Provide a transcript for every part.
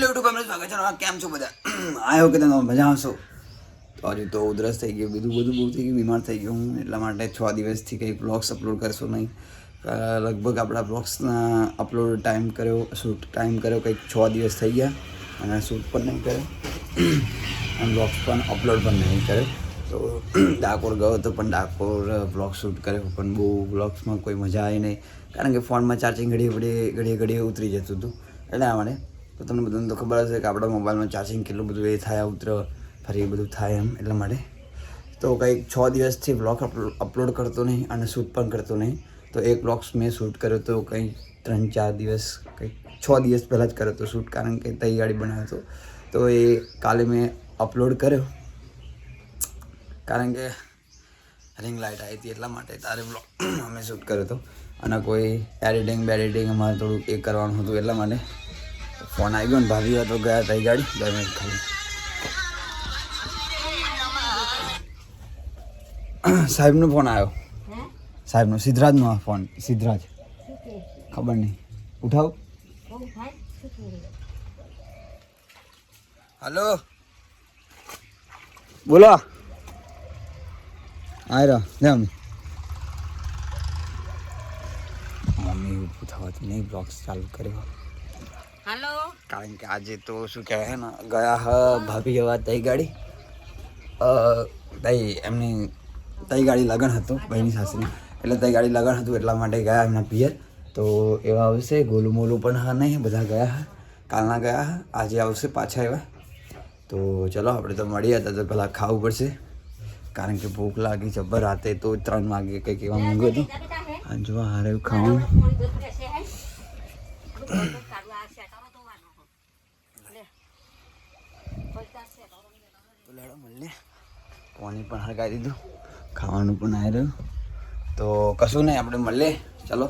Hello YouTube family, સ્વાગત છે. કેમ છો બધા? આવ્યો કે તમે મજા આવશો? તો હજુ તો ઉધરસ થઈ ગયું, બધું બહુ થઈ ગયું, બીમાર થઈ ગયો હું. એટલા માટે 6 દિવસથી કંઈ બ્લોગ્સ અપલોડ કરશો નહીં. લગભગ આપણા બ્લોગ્સના અપલોડ ટાઈમ કર્યો, શૂટ ટાઈમ કર્યો કંઈક 6 દિવસ થઈ ગયા અને શૂટ પણ નહીં કર્યો અને બ્લોગ્સ પણ અપલોડ પણ નહીં કર્યો. તો ડાકોર ગયો હતો પણ ડાકોર બ્લોગ શૂટ કર્યો પણ બહુ બ્લોગ્સમાં કોઈ મજા આવી નહીં, કારણ કે ફોનમાં ચાર્જિંગ ઘડીએ ઉતરી જતું હતું. એટલા માટે તો તમને બધાને તો ખબર હશે કે આપણા મોબાઈલમાં ચાર્જિંગ કેટલું બધું એ થાય, ઉતરે ફરી એ બધું થાય એમ. એટલા માટે તો કંઈક 6 દિવસથી બ્લોગ અપલોડ કરતો નહીં અને શૂટ પણ કરતો નહીં. તો એક બ્લોગ્સ મેં શૂટ કર્યો તો કંઈ 3-4 દિવસ, કંઈક 6 દિવસ પહેલાં જ કર્યો હતો શૂટ, કારણ કે તઈ ગાડી બનાવ્યો હતો. તો એ કાલે મેં અપલોડ કર્યો, કારણ કે રિંગ લાઇટ આવી હતી એટલા માટે તારે બ્લોગ અમે શૂટ કર્યો હતો. અને કોઈ એડિટિંગ અમારે થોડુંક એ કરવાનું હતું એટલા માટે ફોન આવી ગયો ને ભાભી હતો ગયા તઈ ગાડી 2 મિનિટ ખાલી. સાહેબનો ફોન આવ્યો, સાહેબનો, સિદ્ધરાજનો ફોન. સિદ્ધરાજ ખબર નહીં, ઉઠાવ. હલો, બોલો. આવ્યો જેમ મમ્મી ઊભું થવાથી નહીં બ્લોગ્સ ચાલુ કર્યો. हेलो, કારણ કે આજે તો શું કહેવાય ને, ગયા હ ભાભી હવા તઈ ગાડી, એમની તઈ ગાડી લગન હતું ભાઈની સાસરી, એટલે તઈ ગાડી લગન હતું એટલા માટે ગયા એમના પિયર. તો એવા આવશે, ગોલું મોલું પણ હા નહીં, બધા ગયા હા, કાલના ગયા હા, આજે આવશે પાછા એવા. તો ચલો આપણે તો મળીએ હતા તો પહેલાં ખાવું પડશે, કારણ કે ભૂખ લાગી જબર. રાતે તો 3 વાગે કંઈક એવા ઊંઘ્યો હતો. અને જો હારે ખાવું તો લેડો મળીએ. પાણી પણ હરગાઈ દીધું, ખાવાનું પણ આવી રહ્યું. તો કશું નહીં, આપણે મળીએ. ચલો,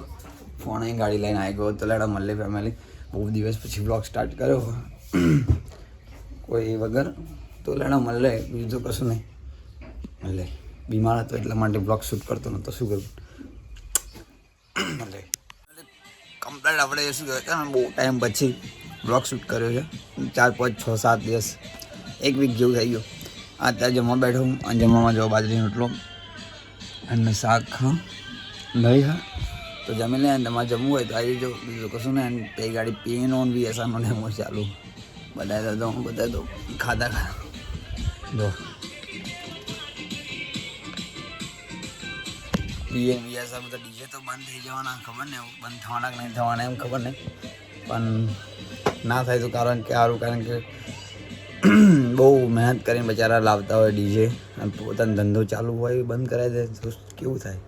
ફોન અહીં ગાડી લઈને આવી ગયો. તો લેડો મળીએ ફેમિલી. બહુ દિવસ પછી બ્લોગ સ્ટાર્ટ કર્યો કોઈ વગર. તો લેડો મળીએ, બીજું તો કશું નહીં. મળીએ. બીમાર હતો એટલા માટે બ્લોગ શૂટ કરતો નહોતો, શું કરું. મળીએ કમ્પ્લેટ. આપણે શું કહેવાય, બહુ ટાઈમ પછી બ્લોગ શૂટ કર્યો છે. 4, 5, 6, 7 દિવસ, 1 વીક જેવું થઈ ગયું. અત્યારે જમવા બેઠો હું અને જમવામાં જો બાજરીનો રોટલો અને શાક નહીં હા. તો જમી લે, તમારે જમવું હોય તો આવી જો, બીજું કશું ને. તે ગાડી પીનો VSRનો ને હું ચાલુ બધા તો ખાધા જો VSR બધા ડીજે તો બંધ થઈ જવાના, ખબર ને બંધ થવાના કે નહીં થવાના એમ ખબર નહીં, પણ ના થાય તો કારણ કે સારું, કારણ કે બહુ મહેનત કરીને બચારા લાવતા હોય ડીજે અને પોતાનો ધંધો ચાલુ હોય બંધ કરાવી દે તો કેવું થાય.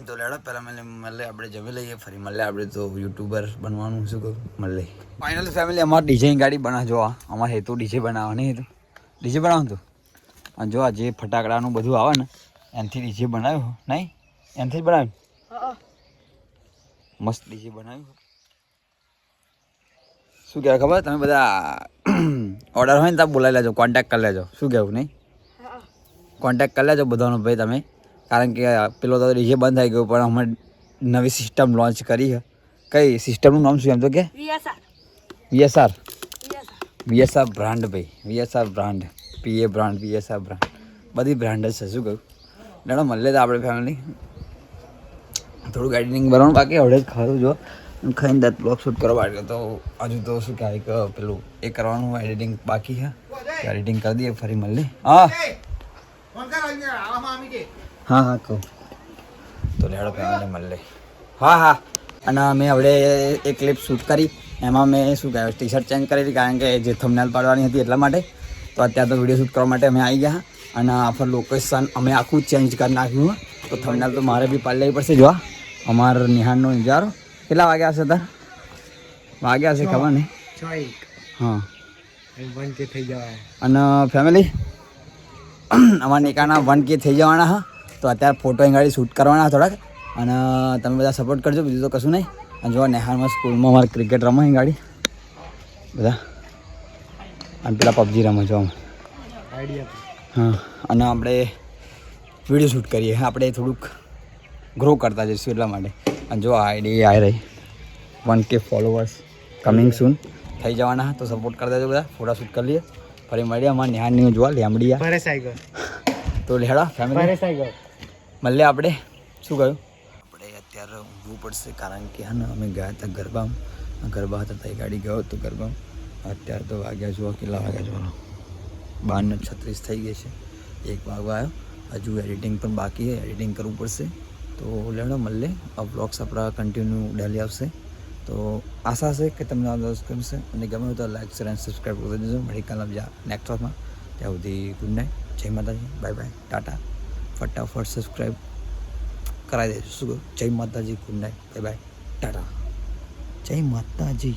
તો લેડો પહેલાં મળે, આપણે જમી લઈએ, ફરી મળે. આપણે તો યુટ્યુબર બનવાનું, શું કહું, મળે. ફાઇનલ ફેમિલી, અમારે ડીજેની ગાડી બનાવજો. અમારે હેતુ ડીજે બનાવવાની, હેતુ ડીજે બનાવવાનું હતું. અને જો આ જે ફટાકડાનું બધું આવે ને એનાથી ડીજે બનાવ્યું નહીં, એનાથી જ બનાવ્યું. મસ્ત ડીજે બનાવ્યું. શું કહેવાય ખબર, તમે બધા ઓર્ડર હોય ને ત્યાં બોલાવી લેજો, કોન્ટેક્ટ કરી લેજો. શું કહેવું નહીં, કોન્ટેક્ટ કરી લેજો બધાનો ભાઈ તમે, કારણ કે પેલો તો ડીજે બંધ થઈ ગયું, પણ અમે નવી સિસ્ટમ લોન્ચ કરી છે. કઈ સિસ્ટમનું નામ શું એમ તો કે VSR બ્રાન્ડ ભાઈ, VSR brand, PA brand, VSR brand, બધી બ્રાન્ડ જ છે. શું કહ્યું, લેડો મળે તો આપણે ફેમિલી. થોડુંક એડિટિંગ બનાવવાનું બાકી, હવે જ ખરું જો ખાઈને દાંત બ્લોગ શૂટ કરવા માટે. તો હજુ તો શું કહેવાય કે પેલું એ કરવાનું એડિટિંગ બાકી છે, એડિટિંગ કરી દઈએ, ફરી મળીએ. હા કહું તો લેડો ફેમિલી મળે. હા અને મેં હવે એક ક્લિપ શૂટ કરી, એમાં મેં શું કહેવાય ટી-શર્ટ ચેન્જ કરેલી, કારણ કે જે થંબનેલ પાડવાની હતી એટલા માટે. તો અત્યારે તો વિડીયો શૂટ કરવા માટે અમે આવી ગયા અને આફર લોકેશન અમે આખું ચેન્જ કરી નાખ્યું. તો થંબનેલ તો મારે બી પાડી લેવી પડશે. જોવા અમારા નિહાળનો ઇંજારો કેટલા વાગ્યા હશે તાર? વાગ્યા હશે ખબર નહીં. હા, 1K થઈ જવાય. અને ફેમિલી અમારા નિકાના 1K થઈ જવાના હા. તો અત્યારે ફોટો ગાડી શૂટ કરવાના થોડાક, અને તમે બધા સપોર્ટ કરજો, બીજું તો કશું નહીં. અને જો નેહાળમાં સ્કૂલમાં અમારે ક્રિકેટ રમે ગાડી બધા, અને પેલા PUBG રમે છો અમે. હા, અને આપણે વિડીયો શૂટ કરીએ, આપણે થોડુંક ગ્રો કરતા જઈશું એટલા માટે. અને જો આઈડી આવી રહી 1K ફોલોવર્સ કમિંગ સૂન. થઈ જવાના તો સપોર્ટ કરી દેજો બધા. ફોટા શૂટ કરી લઈએ. ફરી મળીએ અમારે ન્યાની જોવા લેમડીયા તો લેડો ફેમિલી મળીએ આપણે. શું કહ્યું આપણે અત્યારે ઊંઘવું પડશે કારણ કે હા ને અમે ગયા હતા ગરબા હતા ત્યાં ગાડી ગયો તો ગરબા. અત્યારે તો વાગ્યા જુઓ કેટલા વાગ્યા જુઓ 12:36 થઈ ગઈ છે. 1 વાગવા આવ્યો. હજુ એડિટિંગ પણ બાકી છે. એડિટિંગ કરવું પડશે. તો લેડો મળીએ. આ બ્લોગ્સ આપણા કન્ટિન્યુ ડેલી આવશે. તો આશા છે કે તમને આ દોસ્ત ગમશે અને ગમે તો લાઈક શેર અને સબસ્ક્રાઈબ કરી દેજો. મળી કાલ બીજા નેક્સ્ટ વારમાં. ત્યાં સુધી ગુડ નાઇટ. જય માતાજી. Bye bye. ટાટા. ફટાફટ સબસ્ક્રાઈબ કરાવી દેજો. શું કહું? જય Mataji. Good night. Bye bye. Ta-ta. જય માતાજી.